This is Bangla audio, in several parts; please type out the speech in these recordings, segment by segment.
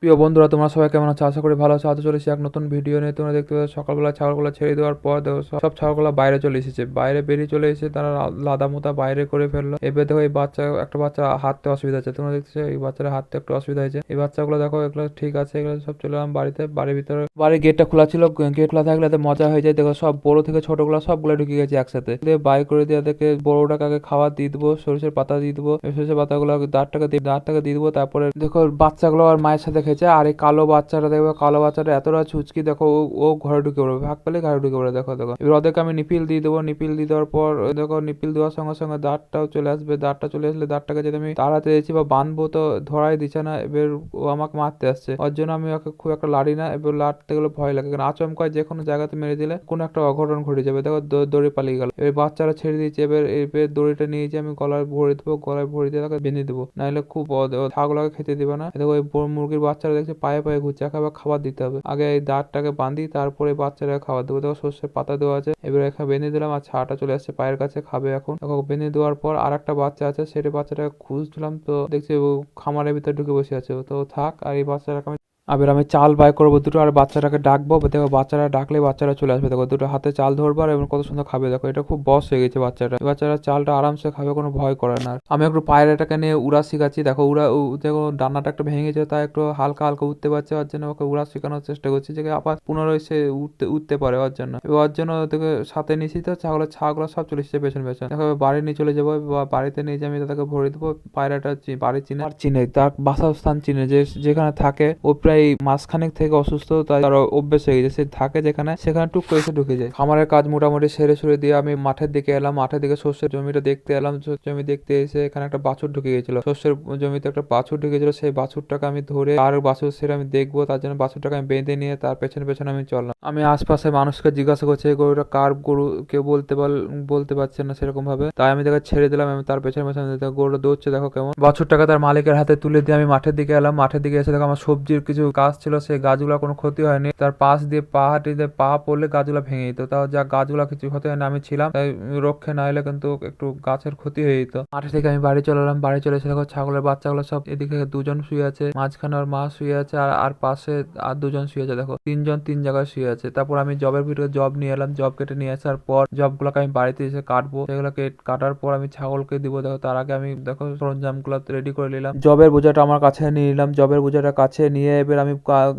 প্রিয় বন্ধুরা, তোমরা সবাই কেমন আছো? আশা করি ভালো আছো। আজ চলেছি এক নতুন ভিডিও নিয়ে। তোমরা দেখতে পাচ্ছ সকালবেলা ছাগলগুলো ছেড়ে দেওয়ার পর দেখো সব ছাগলগুলো বাইরে চলে এসেছে। বাইরে বেরিয়ে চলে এসে তারা লাদা মোতা বাইরে করে ফেললো। এবার দেখো এই একটা বাচ্চা হাঁটতে অসুবিধা আছে। তোমরা দেখছো এই বাচ্চারা হাঁটতে একটু অসুবিধা হয়েছে। এই বাচ্চাগুলো দেখো এগুলো ঠিক আছে, এগুলো সব চলে এলাম বাড়িতে। বাড়ির ভিতরে বাড়ির গেটটা খোলা ছিল, গেট খোলা থাকলে এতে মজা হয়ে যায়। দেখো সব বড় থেকে ছোটগুলো সবগুলো ঢুকে গেছে একসাথে। বাই করে দিয়ে এদেরকে বড়টাকে আগে খাবার দিয়ে দেবো, সরিষার পাতা দিয়ে দেবো। সরিষার পাতাগুলো দাঁতটাকে দিয়ে দেবো। তারপরে দেখো বাচ্চাগুলো আর মায়ের সাথে খেয়েছে। আর এই কালো বাচ্চাটা দেখবে, কালো বাচ্চাটা এতটা ছুচকি, দেখো ও ঘরে ঢুকে পড়বে, ভাগ পেলে ঘরে ঢুকে পড়ে। দেখো দেখো এবার ওদেরকে আমি নিপিল দিয়ে দেবো। নিপিল দিয়ে দেওয়ার পর দেখো নিপিল দেওয়ার সঙ্গে সঙ্গে দাঁতটাও চলে আসবে। দাঁতটা চলে আসলে দাঁতটাকে যদি আমি তাড়াতে দিয়েছি বা বাঁধবো তো ধরাই দিচ্ছে না। এবার ও আমাকে মারতে আসছে, ওর জন্য আমি ওকে খুব একটা লাড়ি না। এবার লাড়তে গেলে ভয় লাগে, কারণ আচমকায় যে কোনো জায়গাতে মেরে দিলে কোনো একটা অঘটন ঘটে যাবে। দেখো দড়ি পালিয়ে গেল। এবার বাচ্চারা ছেড়ে দিয়েছে। এবার দড়িটা নিয়ে যে আমি গলায় ভরে দেবো, গলায় ভরে দিয়ে তাকে বেঁধে দেবো, নাহলে খুব ছাগলকে খেতে দিবে না। দেখো এই মুরগির বাচ্চারা দেখছে পায়ে পায়ে ঘুরছে, খাবার দিতে হবে। আগে এই দাঁতটাকে বাঁধি, তারপরে বাচ্চারা খাবার দেবো। দেখো সর্ষের পাতা দেওয়া আছে। এবার এখানে বেঁধে দিলাম আর ছাটা চলে আসছে পায়ের কাছে, খাবে এখন। দেখো বেঁধে দেওয়ার পর আর একটা বাচ্চা আছে, সেটা বাচ্চাটাকে খুঁজছিলাম তো দেখছি ও খামারের ভিতরে ঢুকে বসে আছে। তো থাক, আর এই বাচ্চাটাকে আবার আমি চাল বাই করবো দুটো, আর বাচ্চাটাকে ডাকবো। দেখো বাচ্চারা ডাকলে বাচ্চারা চলে আসবে। দেখো দুটো হাতে চাল ধরবো আর এবং কত সুন্দর খাবে। দেখো এটা খুব বস হয়ে গেছে বাচ্চাটা। বাচ্চারা চালটা আরামসে খাবে, কোনো ভয় করে না। আমি একটু পায়রাটাকে নিয়ে উড়া শিখাচ্ছি। দেখো দেখো ডান্নাটা একটা ভেঙে গেছে, তাই একটু হালকা হালকা উঠতে পারছে। ওর জন্য ওকে উড়া শেখানোর চেষ্টা করছি, যে আবার পুনরায় সে উঠতে পারে। ওর জন্য দেখো সাথে নিশ্চিত ছাগুলো সব চলে এসেছে পেছন পেছন। দেখো বাড়ি নিয়ে চলে যাবো, বাড়িতে নিয়ে যে আমি তাদেরকে ভরে দেবো। পায়রাটা বাড়ি চিনে তার বাসস্থান চিনে, যেখানে থাকে ও প্রায় মাসখানেক থেকে অসুস্থ, তাই তার অভ্যেস হয়ে গেছে। সে থাকে যেখানে, সেখানে টুক করে এসে ঢুকে যায়। খামারের কাজ মোটামুটি সেরে দিয়ে আমি মাঠের দিকে এলাম। মাঠের দিকে শস্যের জমিটা দেখতে এলাম। জমি দেখতে এসে এখানে একটা বাছুর ঢুকে গেছিল। শস্যের জমিতে একটা বাছুর ঢুকেছিল। সেই বাছুরটাকে আমি ধরে আর বাছুর সেটা আমি দেখবো, তার জন্য বাছুরটাকে আমি বেঁধে নিয়ে তার পেছনে পেছনে আমি চললাম। আমি আশপাশে মানুষকে জিজ্ঞাসা করছি এই গরুটা কার গরু, কেউ বলতে পারছে না সেরকম ভাবে। তাই আমি তাকে ছেড়ে দিলাম। আমি তার পেছনে পেছনে গরুটা দৌড়ছে, দেখো কেমন। বাছুরটাকে তার মালিকের হাতে তুলে দিয়ে আমি মাঠের দিকে এলাম। মাঠের দিকে এসে দেখো আমার সবজির কিছু গাছ ছিল, সেই গাছগুলো কোনো ক্ষতি হয়নি। তার পাশ দিয়ে পাহাড়িতে পা পড়লে গাছগুলো ভেঙে যেত, তাও যা গাছগুলো কিছু ক্ষতি হয়নি। আমি ছিলাম তাই রক্ষে না হলে কিন্তু একটু গাছের ক্ষতি হয়ে যেত। মাঠে থেকে আমি বাড়ি চলে এলাম। বাড়ি চলে এসে দেখো ছাগলের বাচ্চাগুলো সব এদিকে দুজন শুয়ে আছে, মাঝখানে ওর মা শুয়ে আছে, আর পাশে আর দুজন শুয়ে আছে। দেখো তিনজন তিন জায়গায় শুয়ে আছে। তারপর আমি জবের ভিতরে জব নিয়ে এলাম। জব কেটে নিয়ে আসার পর জবগুলোকে আমি বাড়িতে এসে কাটবো। সেগুলোকে কাটার পর আমি ছাগলকে দিব। দেখো তার আগে আমি দেখো সরঞ্জাম গুলো রেডি করে নিলাম। জবের বোঝাটা আমার কাছে নিয়ে নিলাম। জবের বোঝাটা কাছে নিয়ে এবার আমি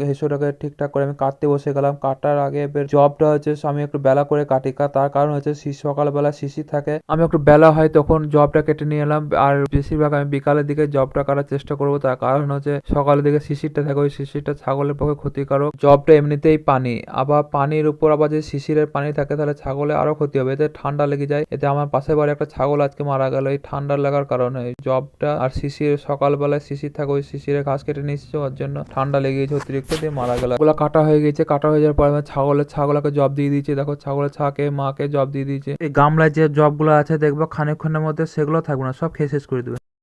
হেসোটাকে ঠিকঠাক করে আমি কাটতে বসে গেলাম। কাটার আগে এবার জবটা হচ্ছে আমি একটু বেলা করে কাটি, তার কারণ হচ্ছে সকালবেলা শিশির থাকে, আমি একটু বেলা হয় তখন জবটা কেটে নিয়ে এলাম। আর বেশিরভাগ আমি বিকালের দিকে জবটা কাটার চেষ্টা করবো, তার কারণ হচ্ছে সকালের দিকে শিশিরটা থাকে, ওই শিশিরটা ছাগলের পক্ষে ক্ষতিকারক। জবটা এমনিতেই পানি, আবার পানির উপর আবার যে শিশিরের পানি থাকে তাহলে ছাগলে আরো ক্ষতি হবে, এতে ঠান্ডা লেগে যায়। এতে আমার পাশে বাড়ি একটা ছাগল আজকে মারা গেল এই ঠান্ডা লাগার কারণে। জবটা আর শিশির, সকালবেলায় শিশির থাকে, ওই শিশিরে ঘাস কেটে নিচ্ছে, ওর জন্য ঠান্ডা লেগে গেছে অতিরিক্ত, দিয়ে মারা গেল। ওগুলো কাটা হয়ে গেছে। কাটা হয়ে যাওয়ার পর আমি ছাগলকে জব দিয়ে দিয়েছি। দেখো ছাগলের ছাকে মাকে জব দিয়ে দিয়েছে। এই গামলায় যে জবগুলো আছে দেখবো খানিকক্ষণের মধ্যে সেগুলো থাকবে না, সব খেয়ে শেষ করে দেবে।